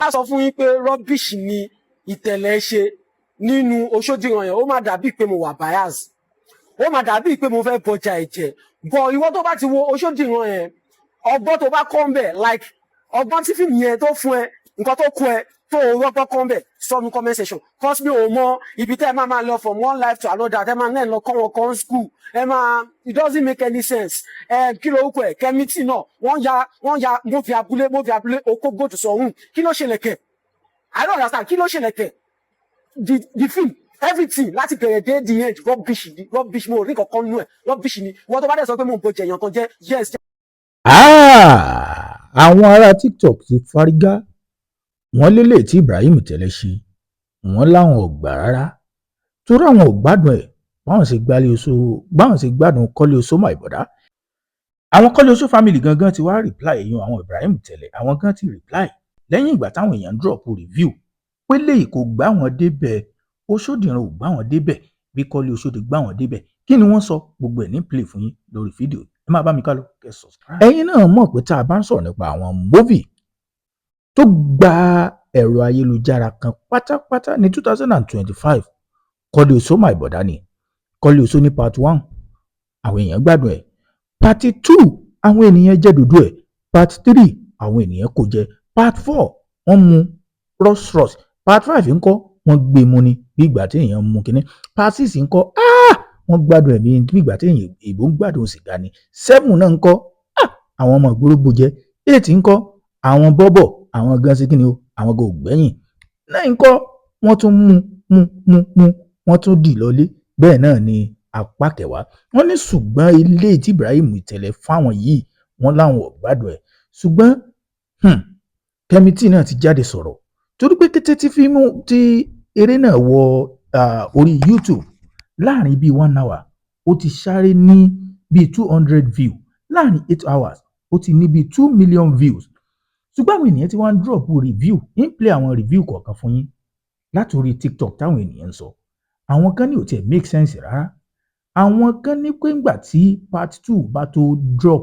a sọ fún yín pé rubbish ni Ìtẹ̀lẹ̀ ṣe nínú Òṣòdìrán yẹn ó má dàbí pé mo wà bias ó má dàbí pé mo fẹ́ bọjà ẹ̀jẹ̀ bọ̀ ìwọ tó bá ti wo Òṣòdìrán yẹn ọgbọ́n tó bá kọ́ ń bẹ̀ like ọgbọ́n tí fíìmù yẹn tó fún ẹ nǹkan tó kú ẹ tó rọ́gbọ́n kọ́ ń bẹ̀ sọ́nu comment section cause mi ò mọ ibi tẹ́ ẹ máa lọ from one life to another tẹ́ máa náà lọ kọ́ wọn kan school ẹ máa it doesn't make any sense kí ló kọ ẹ kẹ́mítì náà wọ́n ya mo fi abúlé okó gòtù sọ̀hún kí ló ṣẹlẹ̀ kẹ̀ I don't understand kí ló ṣẹlẹ̀ kẹ̀ the film everything láti bẹ̀rẹ̀ dé the end rubbish mo rí kankan nú ẹ̀ rubbish ni wọ́n tó bá dẹ̀ sọ pé mo ń bọjẹ̀ èèyàn kan jẹ́ yes. Àwọn ará TikTok ti fárígá wọ́n lélẹ̀ tí Ibrahim Tẹ̀lẹ̀ ṣe wọ́n láwọn ò gbà rárá torí àwọn ò gbádùn ẹ̀ báwọn ṣe gbádùn Kọ́lé Oṣó my brother. Àwọn Kọ́lé Oṣó family gangan ti wá reply èèyàn àwọn Ibrahim Tẹ̀lẹ̀ àwọn gan ti reply lẹ́yìn ìgbà táwọn èèyàn drop review pé léyìí kò gbá wọn débẹ̀ Òṣòdìrán ò gbá wọn débẹ̀ bí Kọ́lé Oṣó ti gbá wọn débẹ̀ kí ni wọ́n sọ gbogbo ẹ̀ ní play fún yín lórí fídíò ẹ máa bá mi ká lọ kẹ́ subscribe. Ẹ̀yin náà mọ̀ pé tá a bá ń sọ̀rọ̀ nípa àwọn movie tó gba ẹ̀rọ ayélujára kan pátápátá ní 2025 Kọ́lé Oṣó my brother ni Kọ́lé Oṣó ní part 1 àwọn èèyàn gbádùn ẹ̀ part 2 àwọn ènìyàn jẹ́ dúdú ẹ̀ part 3 àwọn ènìyàn kò jẹ part 4 wọ́n mu rọ́ṣrọ́ṣ part 5 ńkọ́ wọ́n gbé mu ni bí ìgbà tí èèyàn mu kínní part 6 ńkọ́ wọ́n gbádùn ẹ̀mí bí ìgbà tí èèyàn ìbò ń gbádùn sìgá ni 7 náà ńkọ́ àwọn ọmọ ìgbórógbó jẹ 8 ńkọ́ àwọn bọ́bọ̀ àwọn gan sí kíni o àwọn gan ògbẹ́yìn 9 ńkọ́ wọ́n tún mú wọ́n tún dì lọlé bẹ́ẹ̀ náà ni apá kẹwàá wọ́n ní ṣùgbọ́n ilé tí Ibrahim Tẹ̀lẹ̀ fáwọn yìí wọ́n láwọn ò gbádùn ẹ̀ ṣùgbọ́n kẹ́mítì náà ti jáde sọ̀rọ̀ torí pé kété tí fíìmù tí eré náà wọ orí YouTube láàrin bíi 1 hour ó ti sáré ní bíi 200 views láàrin 8 hours ó ti ní bíi 2 million views ṣùgbọ́n àwọn ènìyàn ti wá ń drop review ń play àwọn review kọ̀ọ̀kan fún yín látòrí TikTok táwọn ènìyàn ń sọ àwọn kan ní ò tiẹ̀ make sense rárá àwọn kan ní pé ńgbà tí part 2 bá tó drop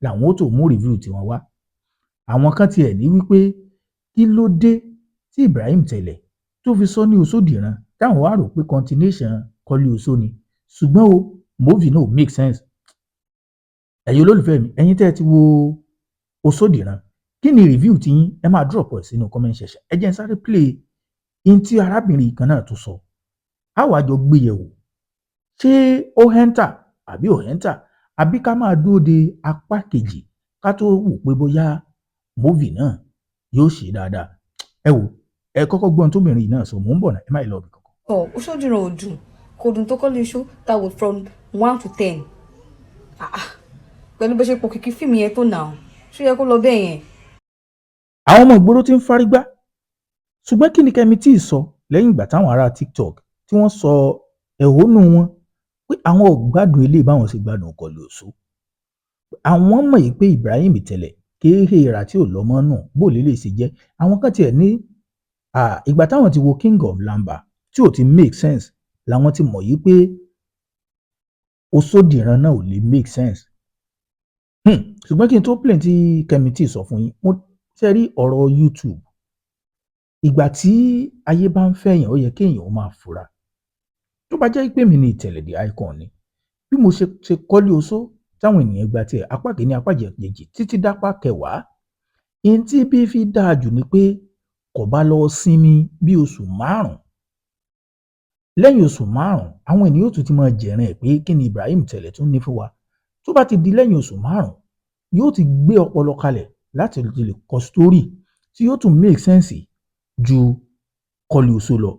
làwọn ó tó mú review tiwọn wá àwọn kan tiẹ̀ ní wípé kí ló dé tí Ibrahim Tẹ̀lẹ̀ tó fi sọ ní Òṣòdìrán táwọn wá rò pé continuation Kọ́lé Oṣó ni ṣùgbọ́n o movie náà make sense ẹ̀yin olólùfẹ́ mi ẹ̀yin tẹ́ ẹ ti wo Òṣòdìrán kí ni review ti yín ẹ máa drop ẹ̀ sínú comment section ẹ jẹ́ n sáré play in tí arábìnrin kan náà tó sọ á wàá jọ gbé yẹ̀wò ṣé ó hẹ́ńtà àbí ò hẹ́ńtà àbí ká máa dúró de apá kejì ká tó wò pé bóyá movie náà yóò ṣe dáadáa ẹ wò ẹ kọ́kọ́ gbọ́n tóbìnrin yìí náà sọ mò ń bọ̀ náà ẹ má lọ bí kankan. Òṣòdìrán ò dùn kò dùn tó Kọ́lé Oṣó that was from 1 to 10 pẹ̀lú bó ṣe pọ̀ kìkì fíìmù yẹn tó nà ó ṣó yẹ kó lọ bẹ́ẹ̀ yẹn. àwọn ọmọ ìgboro ti ń fárígbá ṣùgbọ́n kí ni kẹ́mítì sọ lẹ́yìn ìgbà táwọn ará TikTok tí wọ́n sọ ẹ̀hónú wọn pé àwọn ò gbádùn ilé báwọn ṣe gbádùn Kọ́lé Oṣó àwọn mọ̀ yìí pé Ibrahim Tẹ̀lẹ̀ kéèké ìrà tí ò lọ́mọ nù bó lè ṣe jẹ́ àwọn kan tiẹ̀ ní ìgbà táwọn ti wo King of Lamba tí ò ti make sense làwọn ti mọ̀ yìí pé Òṣòdìrán náà ò lè make sense ṣùgbọ́n kí n tó plane tí kẹ́mítì sọ fún yín mo ṣe rí ọ̀rọ̀ YouTube ìgbà tí ayé bá ń fẹ̀yàn ó yẹ kéèyàn ó máa fura tó bá jẹ́ pé mi ní Ìtẹ̀lẹ̀ the icon ni bí mo ṣe Kọ́lé Oṣó táwọn ènìyàn gba tiẹ̀ apá kìíní apá kejì títí dápá kẹwàá ihun tí bí fi dáa jù ni pé kò bá lọ sinmi bí oṣù 5 lẹ́yìn oṣù 5 àwọn ènìyàn tún ti máa jẹ̀rìn ẹ̀ pé kí ni Ibrahim Tẹ̀lẹ̀ tún ní fún wa tó bá ti di lẹ́yìn oṣù 5 yóò ti gbé ọpọlọ kalẹ̀ láti lè kọ story tí yóò tún make sense ju Kọ́lé Oṣó lọ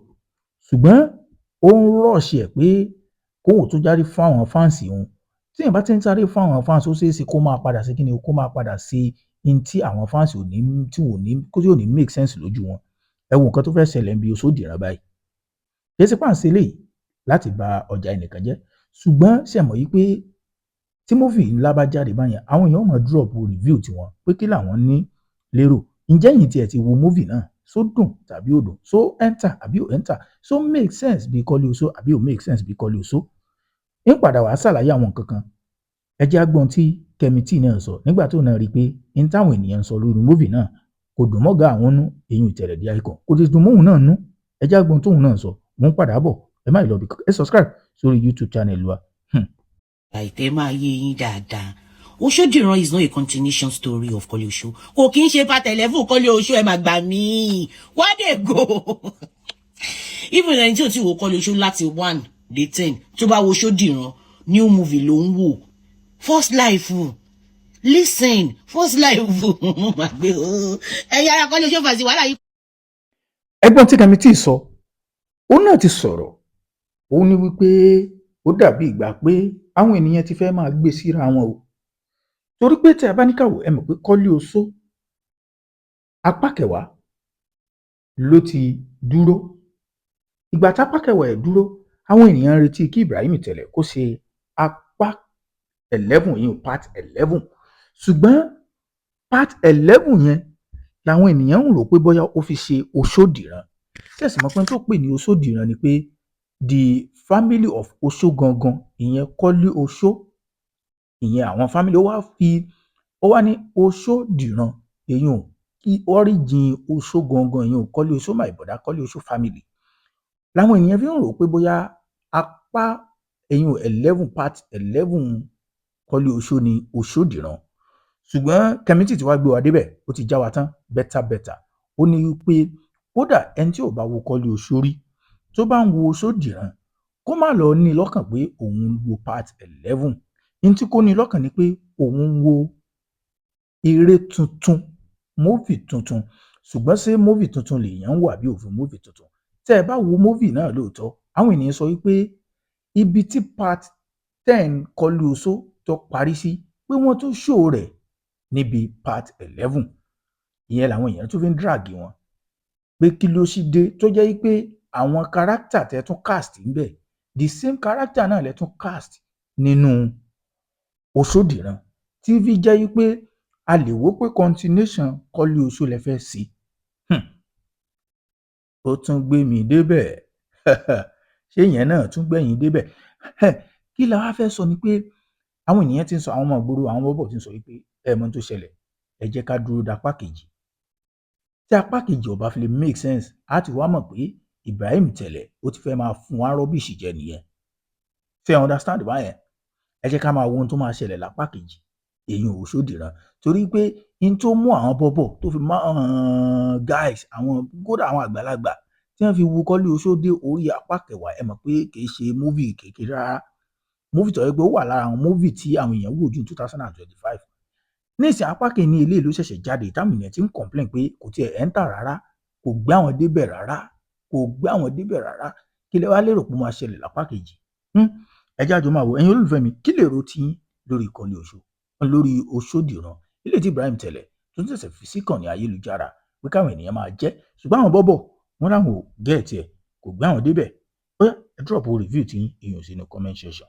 ṣùgbọ́n ó ń rọ̀ṣì ẹ̀ pé kóhùn tó jáde fún àwọn fáǹsì òun tí èèyàn bá ti ń sáré fún àwọn fáǹsì ó ṣeé ṣe kó máa padà sí kíni kó máa padà sí in tí àwọn fáǹsì ò ní make sense lójú wọn ẹ wo nǹkan tó fẹ́ ṣẹlẹ̀ bí Òṣòdìrán báyìí kì í ṣe páǹsì eléyìí láti ba ọjà ẹnìkan jẹ́ ṣùgbọ́n ṣẹ̀mọ̀ yìí pé tí mófì ńlá bá jáde báyẹn àwọn èèyàn máa drop review tiwọn pé kí làwọn ní lérò ǹjẹ́ yìí tiẹ̀ ti wo mófì náà so dùn tàbí ò dùn so enter àbí ò enter so make sense bí Kọ́lé Oṣó àbí ò make sense bí Kọ́lé Oṣó ń padà wàá ṣàlàyé àwọn nǹkan kan ẹ jẹ́ agbọ́n tí kẹ́mítì náà sọ nígbà tó náà rí i pé n táwọn ènìyàn ń sọ lórí mófì náà kò kò dùn mọ́gà àwọn nú èyí ìtẹ̀lẹ̀ di icon kò ti dùn mọ́hùn náà nú ẹjẹ́ àgbọn tóhùn náà sọ mò ń padà bọ̀ ẹ má lọ bí ẹ subscribe sórí YouTube channel wa. àìtẹ́ máa yé yín dáadáa Oṣódìran is not a continuation story of Kọ́lé Oṣó kò kí ń ṣe part 11 Kọ́lé Oṣó ẹ máa gbà mí where dey go even ẹni tí ò ti wo Kọ́lé Oṣó láti 1 dé 10 tó bá wo Oṣódìran new movie ló ń wò first life listen first life mo máa gbé ẹ̀yà ara Kọ́lé Oṣó fàṣì wàhálà yìí. ẹ̀gbọ́n tí Kẹ́mi sọ òun náà ti sọ̀rọ̀ òun ní wípé ó dàbí ìgbà pé àwọn ènìyàn ti fẹ́ máa gbé síra wọn o torí pé tí a bá ní ká wò ẹ mọ̀ pé Kọ́lé Oṣó apá kẹwàá ló ti dúró ìgbà tá apá kẹwàá ẹ̀ dúró àwọn ènìyàn ń retí kí Ibrahim Tẹ̀lẹ̀ kó ṣe apá 11 yìí part 11 ṣùgbọ́n part 11 yẹn làwọn ènìyàn ń rò pé bóyá ó fi ṣe Oṣódìran tẹ̀sí mọ́ pé tó pè ní Oṣódìran ni pé the family of Oṣó gangan ìyẹn Kọ́lé Oṣó ìyẹn àwọn family ó wá ní Oṣódìran èyàn kí origin Oṣó gangan èyàn Kọ́lé Oṣó my brother Kọ́lé Oṣó family làwọn ènìyàn fi ń rò pé bóyá apá èyàn 11 part 11 Kọ́lé Oṣó ni Oṣódìran ṣùgbọ́n Kẹ́mi ti wá gbé wa débẹ̀ ó ti já wa tán bẹ́tà ó ní pé kódà ẹni tí ò bá wo Kọ́lé Oṣó rí tó bá ń wo Oṣódìran kó má lọ ní lọ́kàn pé òun ń wo part 11 ní tí kò ní lọ́kàn ni pé òun ń wo eré tuntun móvì tuntun ṣùgbọ́n ṣé móvì tuntun lèèyàn ń wò àbí òfin móvì tuntun tẹ́ ẹ bá wo móvì náà lóòótọ́ àwọn ènìyàn sọ wípé ibi tí part 10 Kọ́lé Oṣó tó parí sí pé wọ́n tó ṣó rẹ̀ níbi part 11 ìyẹn làwọn èèyàn tó fi ń dragi wọn pé kí ló sì dé tó jẹ́ pé àwọn kárátà tẹ́ tún cast níbẹ̀ the same character náà lẹ́ tún cast nínú Oṣódìran tí fi jẹ́ pé a lè wò pé continuation Kọ́lé Oṣó lẹ fẹ́ sí ó tún gbé mi débẹ̀ ṣé ìyẹn náà tún gbẹ̀yìn débẹ̀ kí la wá fẹ́ sọ ni pé àwọn ènìyàn ti ń sọ àwọn ọmọ ìgboro àwọn bọ́bọ̀ ti ń sọ wípé ẹ mọ̀ tó ṣẹlẹ̀ ẹ jẹ́ ká dúró dapá kejì tí apá kejì ò bá fi lè make sense á ti wá mọ̀ pé Ibrahim Tẹ̀lẹ̀ ó ti fẹ́ máa fún wa rọ́bìṣì jẹ nìyẹn ṣé ẹ understand báyẹn ẹ jẹ́ ká máa wo ohun tó máa ṣẹlẹ̀ lápá kejì èyàn Oṣódìran torí pé in tó mú àwọn bọ́bọ̀ tó fi máa guys àwọn kódà àwọn àgbàlagbà tí wọ́n fi wu Kọ́lé Oṣó dé orí apá kẹwàá ẹ mọ̀ pé kì í ṣe múvì kékeré rárá múvì tó yẹ pé ó wà lára àwọn múvì tí àwọn èèyàn wò ju 2025 nísìn apá kìíní ilé ìlú ṣẹ̀ṣẹ̀ jáde táwọn èèyàn ti ń complain pé kò tiẹ̀ enter rárá kò gbé àwọn débẹ̀ rárá kí lẹ wá lérò pé ó máa ṣẹlẹ̀ lápá kejì ẹ jájọ máa wò ẹ̀yin olólùfẹ́ mi kí lè ro tí lórí Kọ́lé Oṣó lórí Oṣódìran ilé tí Ibrahim Tẹ̀lẹ̀ tó ń ṣẹ̀ṣẹ̀ fi síkànnì ayélujára pé káwọn ènìyàn máa jẹ́ ṣùgbọ́n àwọn bọ́bọ̀ wọn láwọn ò gẹ́ẹ̀tì ẹ̀ kò gbé àwọn débẹ̀ ó yá ẹ drop review tí èèyàn sínú comment section.